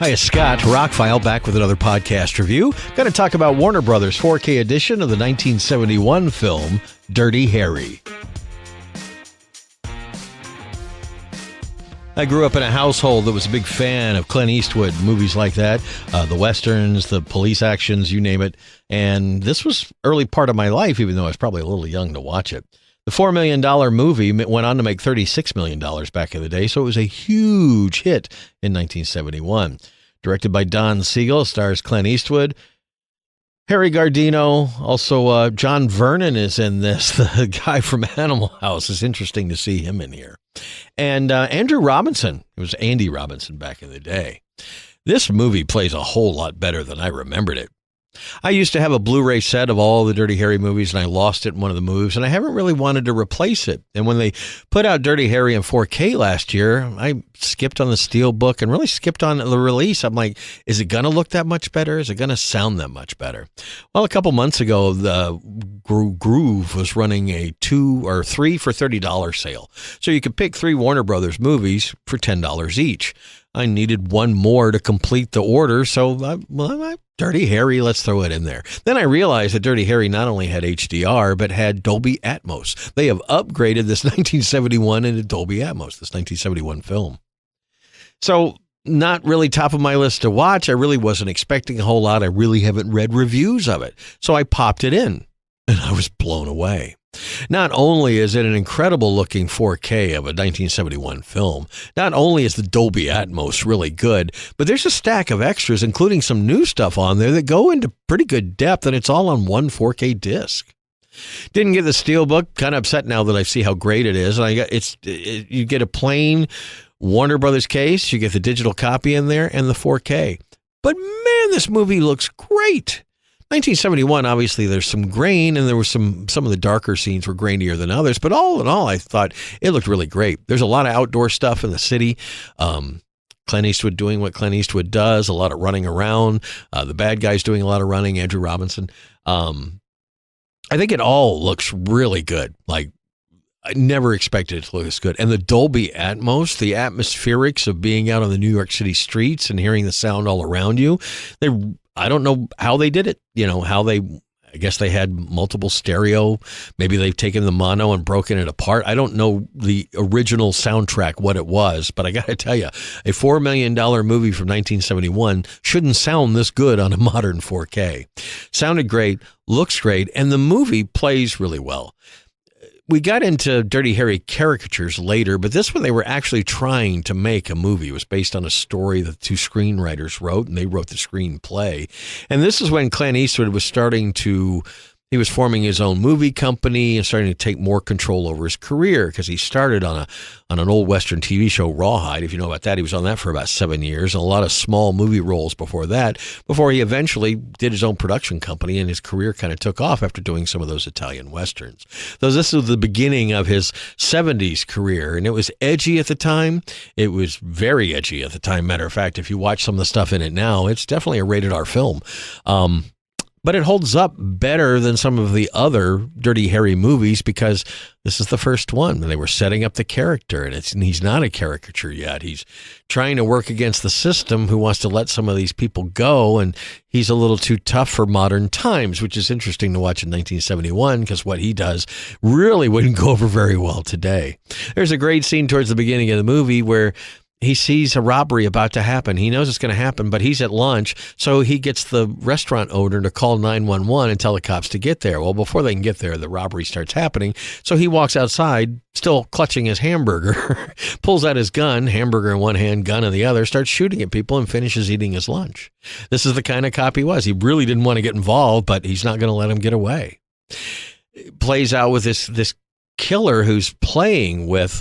Hi, it's Scott. ROCKFILE back with another podcast review. Going to talk about Warner Brothers' 4K edition of the 1971 film Dirty Harry. I grew up in a household that was a big fan of Clint Eastwood, movies like that, the westerns, the police actions, you name it. And this was early part of my life, even though I was probably a little young to watch it. The $4 million movie went on to make $36 million back in the day, so it was a huge hit in 1971. Directed by Don Siegel, stars Clint Eastwood. Harry Gardino, also John Vernon is in this, the guy from Animal House. It's interesting to see him in here. And Andrew Robinson, it was Andy Robinson back in the day. This movie plays a whole lot better than I remembered it. I used to have a Blu-ray set of all the Dirty Harry movies, and I lost it in one of the moves, and I haven't really wanted to replace it. And when they put out Dirty Harry in 4K last year, I skipped on the Steelbook and really skipped on the release. I'm like, is it going to look that much better? Is it going to sound that much better? Well, a couple months ago, the Groove was running a 2 or 3 for $30 sale. So you could pick 3 Warner Brothers movies for $10 each. I needed one more to complete the order, so Dirty Harry, let's throw it in there. Then I realized that Dirty Harry not only had HDR, but had Dolby Atmos. They have upgraded this 1971 into Dolby Atmos, this 1971 film. So not really top of my list to watch. I really wasn't expecting a whole lot. I really haven't read reviews of it. So I popped it in, and I was blown away. Not only is it an incredible looking 4K of a 1971 film, not only is the Dolby Atmos really good, but there's a stack of extras, including some new stuff on there that go into pretty good depth, and it's all on one 4K disc. Didn't get the Steelbook. Kind of upset now that I see how great it is. You get a plain Warner Brothers case, you get the digital copy in there, and the 4K. But man, this movie looks great. 1971, obviously, there's some grain, and there were some of the darker scenes were grainier than others. But all in all, I thought it looked really great. There's a lot of outdoor stuff in the city. Clint Eastwood doing what Clint Eastwood does, a lot of running around. The bad guy's doing a lot of running, Andrew Robinson. I think it all looks really good. Like, I never expected it to look this good. And the Dolby Atmos, the atmospherics of being out on the New York City streets and hearing the sound all around you, I don't know how they did it. I guess they had multiple stereo. Maybe they've taken the mono and broken it apart. I don't know the original soundtrack, what it was, but I got to tell you, a $4 million movie from 1971 shouldn't sound this good on a modern 4K. Sounded great, looks great, and the movie plays really well. We got into Dirty Harry caricatures later, but this one they were actually trying to make a movie. It was based on a story that 2 screenwriters wrote, and they wrote the screenplay. And this is when Clint Eastwood was he was forming his own movie company and starting to take more control over his career, because he started on an old Western TV show, Rawhide. If you know about that, he was on that for about 7 years, and a lot of small movie roles before that, before he eventually did his own production company, and his career kind of took off after doing some of those Italian Westerns. So this was the beginning of his 70s career, and it was edgy at the time. It was very edgy at the time. Matter of fact, if you watch some of the stuff in it now, it's definitely a rated R film. But it holds up better than some of the other Dirty Harry movies, because this is the first one, and they were setting up the character, and he's not a caricature yet. He's trying to work against the system, who wants to let some of these people go, and he's a little too tough for modern times, which is interesting to watch in 1971, because what he does really wouldn't go over very well today. There's a great scene towards the beginning of the movie where he sees a robbery about to happen. He knows it's going to happen, but he's at lunch, so he gets the restaurant owner to call 911 and tell the cops to get there. Well, before they can get there, the robbery starts happening, so he walks outside, still clutching his hamburger, pulls out his gun, hamburger in one hand, gun in the other, starts shooting at people, and finishes eating his lunch. This is the kind of cop he was. He really didn't want to get involved, but he's not going to let him get away. It plays out with this killer who's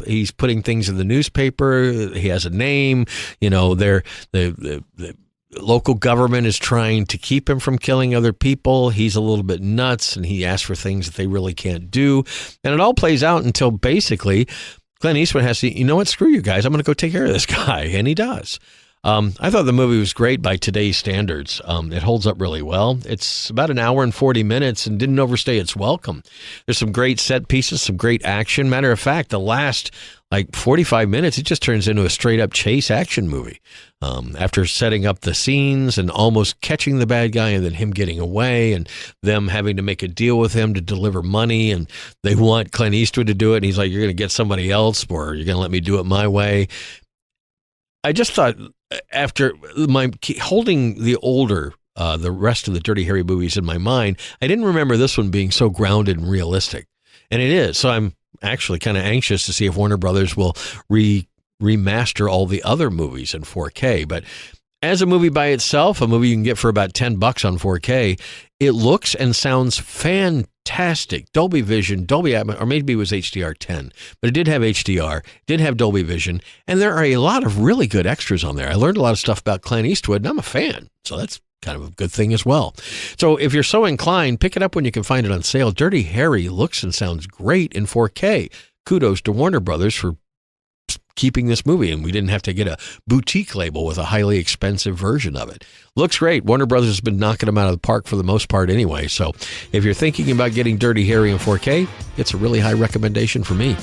he's putting things in the newspaper. He has a name, the local government is trying to keep him from killing other people. He's a little bit nuts, and he asks for things that they really can't do. And it all plays out until basically Clint Eastwood has to, you know what, screw you guys, I'm going to go take care of this guy. And he does. I thought the movie was great by today's standards. It holds up really well. It's about an hour and 40 minutes and didn't overstay its welcome. There's some great set pieces, some great action. Matter of fact, the last 45 minutes, it just turns into a straight up chase action movie. After setting up the scenes and almost catching the bad guy and then him getting away and them having to make a deal with him to deliver money, and they want Clint Eastwood to do it. And he's like, you're going to get somebody else or you're going to let me do it my way. I just thought after my holding the rest of the Dirty Harry movies in my mind, I didn't remember this one being so grounded and realistic. And it is. So I'm actually kind of anxious to see if Warner Brothers will remaster all the other movies in 4K. But as a movie by itself, a movie you can get for about $10 on 4K, it looks and sounds fantastic. Dolby Vision, Dolby Atmos, or maybe it was HDR10, but it did have HDR, did have Dolby Vision, and there are a lot of really good extras on there. I learned a lot of stuff about Clint Eastwood, and I'm a fan, so that's kind of a good thing as well. So if you're so inclined, pick it up when you can find it on sale. Dirty Harry looks and sounds great in 4K. Kudos to Warner Brothers for keeping this movie, and we didn't have to get a boutique label with a highly expensive version of it. Looks great. Warner Brothers has been knocking them out of the park for the most part anyway, so if you're thinking about getting Dirty Harry in 4K, it's a really high recommendation for me.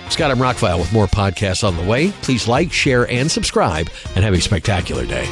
Scott, I'm ROCKFILE with more podcasts on the way. Please like, share, and subscribe, and have a spectacular day.